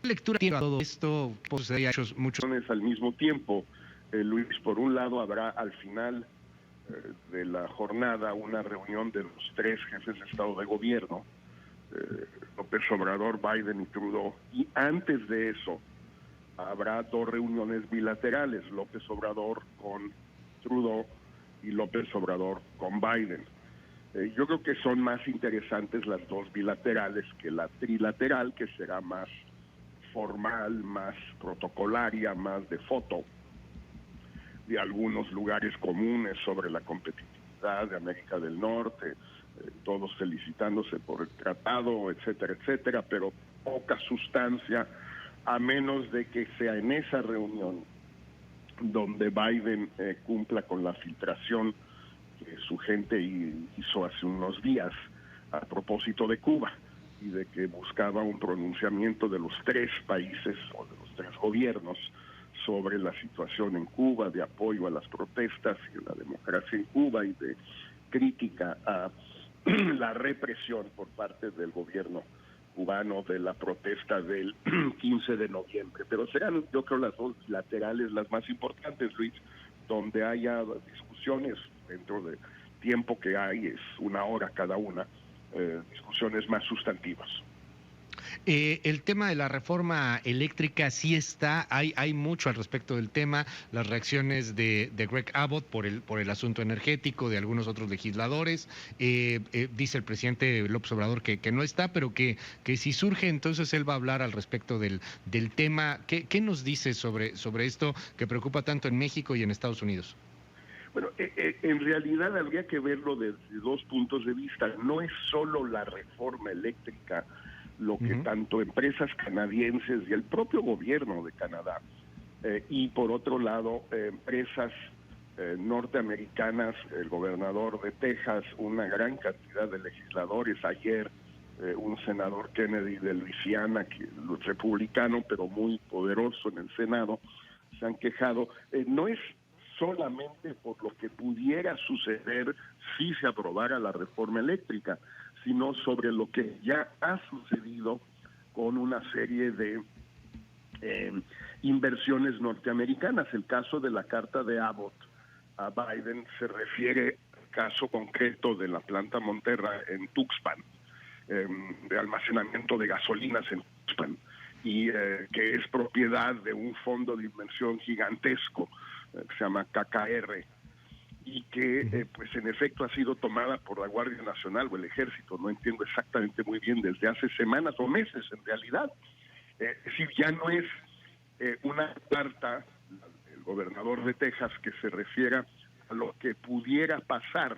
lectura tiene todo esto? Pues hay muchos al mismo tiempo, Luis. Por un lado, habrá al final de la jornada una reunión de los tres jefes de Estado de Gobierno, López Obrador, Biden y Trudeau, y antes de eso habrá dos reuniones bilaterales, López Obrador con Trudeau y López Obrador con Biden. Yo creo que son más interesantes las dos bilaterales que la trilateral, que será más formal, más protocolaria, más de foto, de algunos lugares comunes sobre la competitividad de América del Norte, todos felicitándose por el tratado, etcétera, etcétera, pero poca sustancia, a menos de que sea en esa reunión donde Biden cumpla con la filtración que su gente hizo hace unos días a propósito de Cuba, y de que buscaba un pronunciamiento de los tres países o de los tres gobiernos sobre la situación en Cuba, de apoyo a las protestas y a la democracia en Cuba, y de crítica a la represión por parte del gobierno cubano de la protesta del 15 de noviembre. Pero serán, yo creo, las dos laterales las más importantes, Luis, donde haya discusiones dentro del tiempo que hay, es una hora cada una, discusiones más sustantivas. El tema de la reforma eléctrica sí está, hay mucho al respecto del tema, las reacciones de Greg Abbott por el asunto energético, de algunos otros legisladores, dice el presidente López Obrador que no está, pero que si surge, entonces él va a hablar al respecto del tema. ¿Qué nos dice sobre esto que preocupa tanto en México y en Estados Unidos? Bueno, en realidad habría que verlo desde dos puntos de vista. No es solo la reforma eléctrica lo que tanto empresas canadienses y el propio gobierno de Canadá, y por otro lado empresas norteamericanas, el gobernador de Texas, una gran cantidad de legisladores, ayer un senador Kennedy de Luisiana, que es republicano pero muy poderoso en el Senado, se han quejado. No es solamente por lo que pudiera suceder si se aprobara la reforma eléctrica, sino sobre lo que ya ha sucedido con una serie de inversiones norteamericanas. El caso de la carta de Abbott a Biden se refiere al caso concreto de la planta Monterra en Tuxpan, de almacenamiento de gasolinas en Tuxpan, y que es propiedad de un fondo de inversión gigantesco que se llama KKR, y que pues en efecto ha sido tomada por la Guardia Nacional o el Ejército, no entiendo exactamente muy bien, desde hace semanas o meses en realidad. Es decir, ya no es una carta del gobernador de Texas que se refiera a lo que pudiera pasar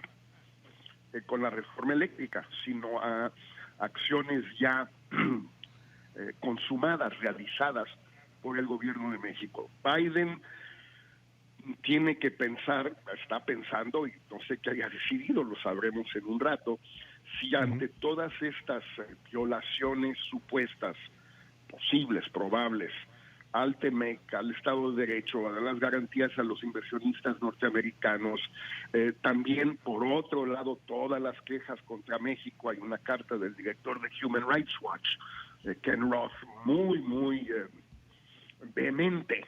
con la reforma eléctrica, sino a acciones ya consumadas, realizadas por el gobierno de México. Biden tiene que pensar, está pensando, y no sé qué haya decidido, lo sabremos en un rato, si ante todas estas violaciones supuestas, posibles, probables, al TEMEC, al Estado de Derecho, a las garantías a los inversionistas norteamericanos, también por otro lado todas las quejas contra México. Hay una carta del director de Human Rights Watch, Ken Roth, muy vehemente,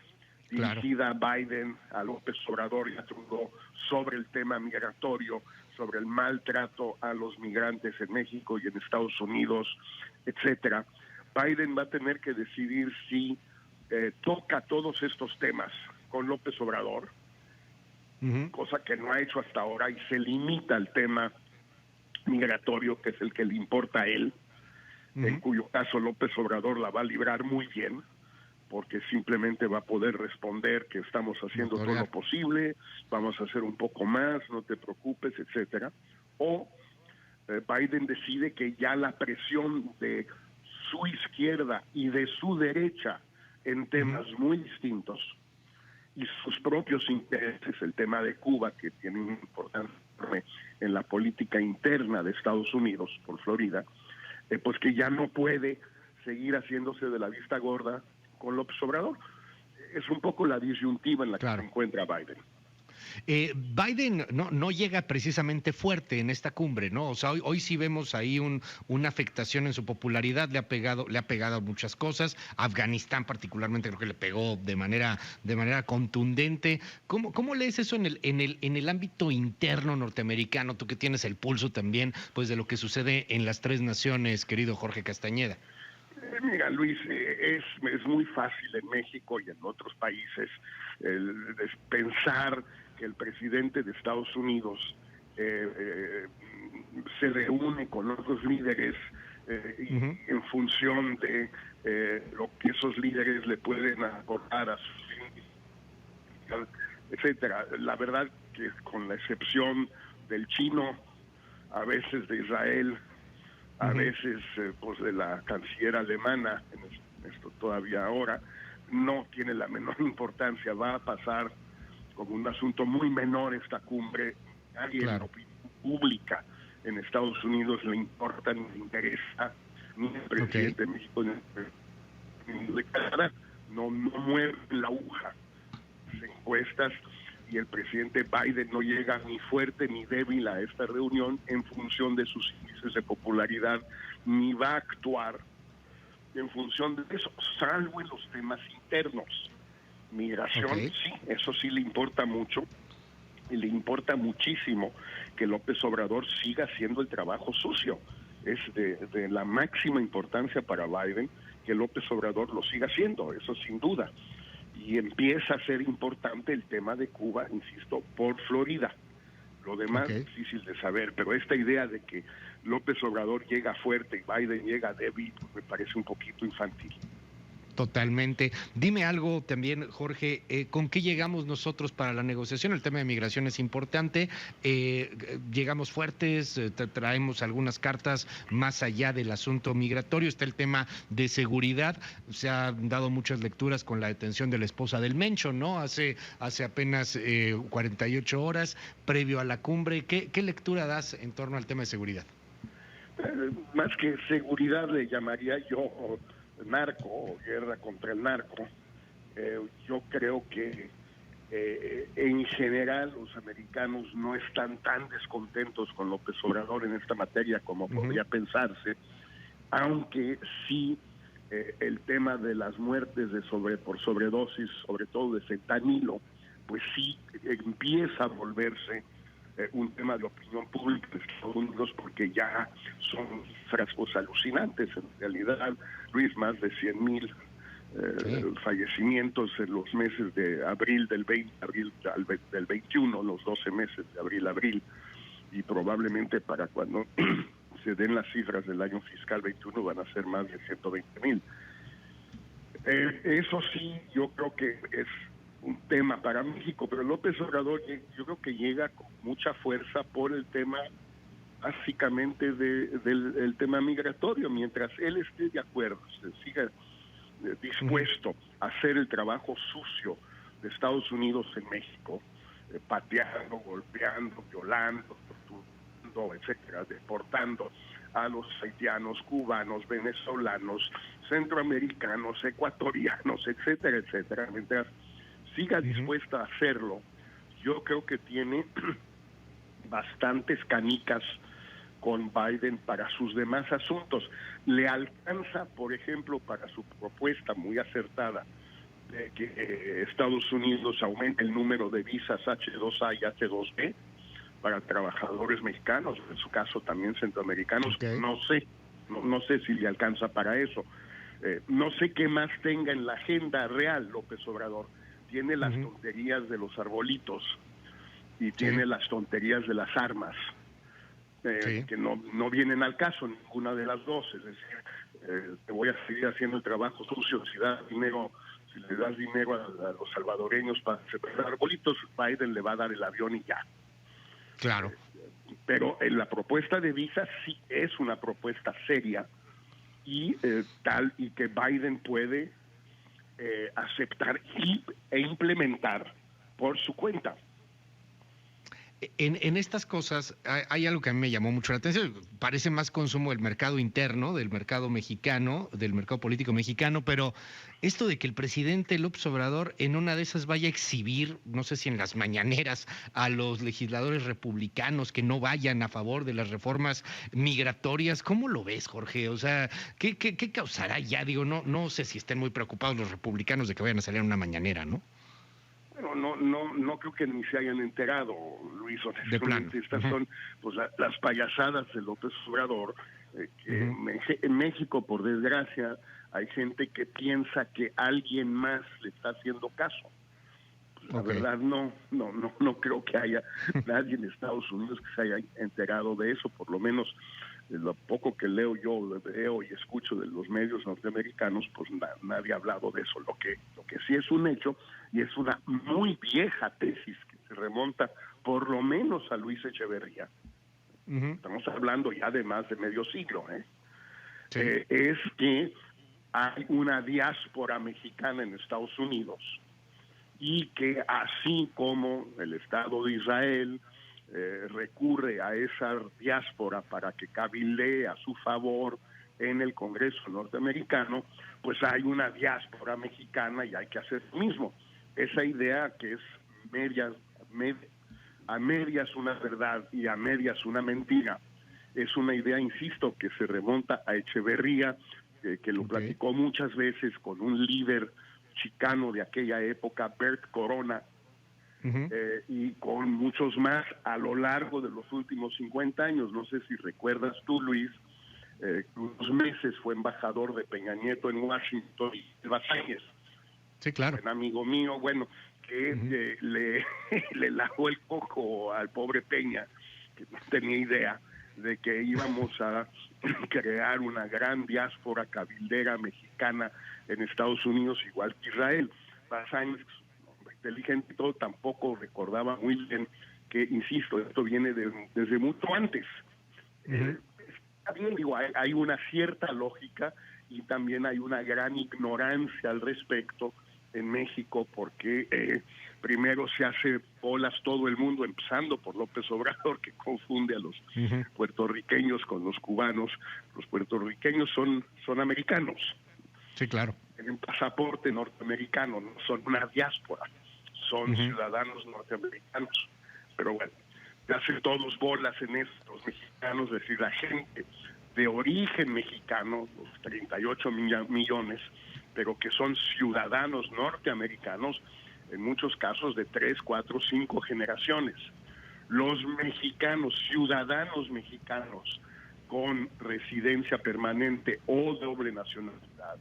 dirigida a Biden, a López Obrador y a Trudeau sobre el tema migratorio, sobre el maltrato a los migrantes en México y en Estados Unidos, etcétera. Biden va a tener que decidir si toca todos estos temas con López Obrador, cosa que no ha hecho hasta ahora, y se limita al tema migratorio, que es el que le importa a él, en cuyo caso López Obrador la va a librar muy bien, porque simplemente va a poder responder que estamos haciendo todo lo posible, vamos a hacer un poco más, no te preocupes, etcétera. O Biden decide que ya la presión de su izquierda y de su derecha en temas muy distintos, y sus propios intereses, el tema de Cuba, que tiene una importancia en la política interna de Estados Unidos por Florida, pues que ya no puede seguir haciéndose de la vista gorda con López Obrador. Es un poco la disyuntiva en la que se encuentra Biden. Biden no llega precisamente fuerte en esta cumbre, ¿no? O sea, hoy sí vemos ahí una afectación en su popularidad, le ha pegado muchas cosas. Afganistán particularmente creo que le pegó de manera contundente. ¿Cómo lees eso en el ámbito interno norteamericano? Tú que tienes el pulso también, pues, de lo que sucede en las tres naciones, querido Jorge Castañeda. Mira, Luis, es muy fácil en México y en otros países pensar que el presidente de Estados Unidos se reúne con otros líderes Ujú. en función de lo que esos líderes le pueden aportar a sus, etcétera. La verdad que con la excepción del chino, a veces de Israel, a Ujú. veces pues de la canciller alemana, en esto todavía ahora, no tiene la menor importancia, va a pasar como un asunto muy menor esta cumbre. Nadie en la Claro. opinión pública en Estados Unidos le importa ni le interesa, ni el Ok. presidente de México ni el presidente de Canadá, no mueve la aguja las encuestas, y el presidente Biden no llega ni fuerte ni débil a esta reunión en función de sus índices de popularidad, ni va a actuar en función de eso, salvo en los temas internos. Ok. Migración, sí, eso sí le importa mucho, y le importa muchísimo que López Obrador siga haciendo el trabajo sucio. Es de la máxima importancia para Biden que López Obrador lo siga haciendo, eso sin duda. Y empieza a ser importante el tema de Cuba, insisto, por Florida. Lo demás Ok. es difícil de saber, pero esta idea de que López Obrador llega fuerte y Biden llega débil, pues me parece un poquito infantil. Totalmente. Dime algo también, Jorge, ¿con qué llegamos nosotros para la negociación? El tema de migración es importante. Llegamos fuertes, traemos algunas cartas más allá del asunto migratorio. Está el tema de seguridad. Se han dado muchas lecturas con la detención de la esposa del Mencho, ¿no? Hace apenas 48 horas, previo a la cumbre. ¿Qué lectura das en torno al tema de seguridad? Más que seguridad le llamaría yo narco o guerra contra el narco. Yo creo que en general los americanos no están tan descontentos con López Obrador en esta materia como Ujú. podría pensarse, aunque sí el tema de las muertes por sobredosis, sobre todo de fentanilo, pues sí empieza a volverse un tema de opinión pública de Estados Unidos, porque ya son frascos alucinantes. En realidad, Luis, más de 100,000 Sí. fallecimientos en los meses de abril del 20, abril del 21, los 12 meses de abril, y probablemente para cuando se den las cifras del año fiscal 21 van a ser más de 120,000. Eso sí, yo creo que es un tema para México, pero López Obrador yo creo que llega con mucha fuerza por el tema básicamente del tema migratorio. Mientras él esté de acuerdo, se siga Ujú. dispuesto a hacer el trabajo sucio de Estados Unidos en México, pateando, golpeando, violando, torturando, etcétera, deportando a los haitianos, cubanos, venezolanos, centroamericanos, ecuatorianos, etcétera, etcétera. Mientras siga Ujú. dispuesta a hacerlo, yo creo que tiene bastantes canicas con Biden para sus demás asuntos. Le alcanza, por ejemplo, para su propuesta muy acertada de que Estados Unidos aumente el número de visas H2A y H2B para trabajadores mexicanos, en su caso también centroamericanos. Ok. No sé si le alcanza para eso. No sé qué más tenga en la agenda real López Obrador. Tiene las Ujú. tonterías de los arbolitos y Sí. tiene las tonterías de las armas, Sí. que no vienen al caso ninguna de las dos. Es decir, te voy a seguir haciendo el trabajo sucio si das dinero, si le das dinero a los salvadoreños para sembrar arbolitos, Biden le va a dar el avión y ya. Claro. Pero la propuesta de visa sí es una propuesta seria, y tal y que Biden puede aceptar e implementar por su cuenta. En estas cosas hay algo que a mí me llamó mucho la atención. Parece más consumo del mercado interno, del mercado mexicano, del mercado político mexicano, pero esto de que el presidente López Obrador en una de esas vaya a exhibir, no sé si en las mañaneras, a los legisladores republicanos que no vayan a favor de las reformas migratorias, ¿cómo lo ves, Jorge? O sea, ¿qué causará ya? Digo, no sé si estén muy preocupados los republicanos de que vayan a salir en una mañanera, ¿no? Bueno, no creo que ni se hayan enterado, Luis, De plano. honestamente. Estas son pues las payasadas de López Obrador, que en México, por desgracia, hay gente que piensa que alguien más le está haciendo caso. Pues, la verdad no creo que haya nadie en Estados Unidos que se haya enterado de eso, por lo menos lo poco que leo yo, veo y escucho de los medios norteamericanos, pues nadie ha hablado de eso. Lo que sí es un hecho, y es una muy vieja tesis que se remonta por lo menos a Luis Echeverría, estamos hablando ya de más de medio siglo, Sí. Es que hay una diáspora mexicana en Estados Unidos y que así como el Estado de Israel recurre a esa diáspora para que cabildee a su favor en el Congreso norteamericano, pues hay una diáspora mexicana y hay que hacer lo mismo. Esa idea que es a medias una verdad y a medias una mentira, es una idea, insisto, que se remonta a Echeverría, que lo platicó muchas veces con un líder chicano de aquella época, Bert Corona, y con muchos más a lo largo de los últimos 50 años. No sé si recuerdas tú, Luis, unos meses fue embajador de Peña Nieto en Washington, y Basáñez, Sí, claro. un amigo mío, bueno, que le lavó el coco al pobre Peña, que no tenía idea de que íbamos a crear una gran diáspora cabildera mexicana en Estados Unidos, igual que Israel. Basáñez, inteligente y todo, tampoco recordaba muy bien que, insisto, esto viene desde mucho antes. Está bien, digo, hay una cierta lógica y también hay una gran ignorancia al respecto en México, porque primero se hace bolas todo el mundo, empezando por López Obrador, que confunde a los puertorriqueños con los cubanos. Los puertorriqueños son americanos. Sí, claro. Tienen pasaporte norteamericano, no son una diáspora, son ciudadanos norteamericanos. Pero bueno, se hacen todos bolas en estos mexicanos, es decir, la gente de origen mexicano, los 38 millones, pero que son ciudadanos norteamericanos, en muchos casos de 3, 4, 5 generaciones. Los mexicanos, ciudadanos mexicanos con residencia permanente o doble nacionalidad,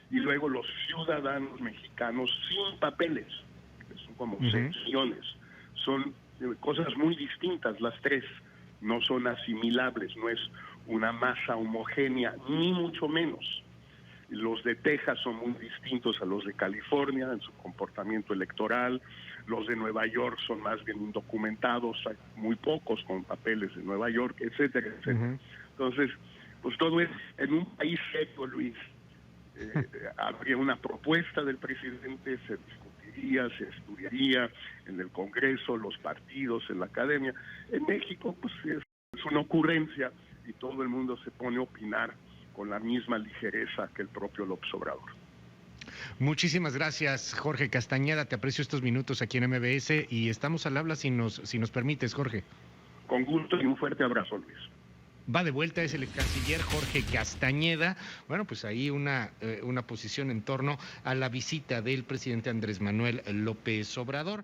y luego los ciudadanos mexicanos sin papeles, que son como 6 millones. Son cosas muy distintas las tres, no son asimilables, no es una masa homogénea, ni mucho menos. Los de Texas son muy distintos a los de California en su comportamiento electoral. Los de Nueva York son más bien indocumentados, hay muy pocos con papeles de Nueva York, etcétera, etcétera. Entonces, pues todo es en un país seco, Luis. Habría una propuesta del presidente, se discutiría, se estudiaría en el Congreso, los partidos, en la academia. En México, pues es una ocurrencia y todo el mundo se pone a opinar con la misma ligereza que el propio López Obrador. Muchísimas gracias, Jorge Castañeda. Te aprecio estos minutos aquí en MBS y estamos al habla si nos permites, Jorge. Con gusto y un fuerte abrazo, Luis. Va de vuelta, es el canciller Jorge Castañeda. Bueno, pues ahí una posición en torno a la visita del presidente Andrés Manuel López Obrador.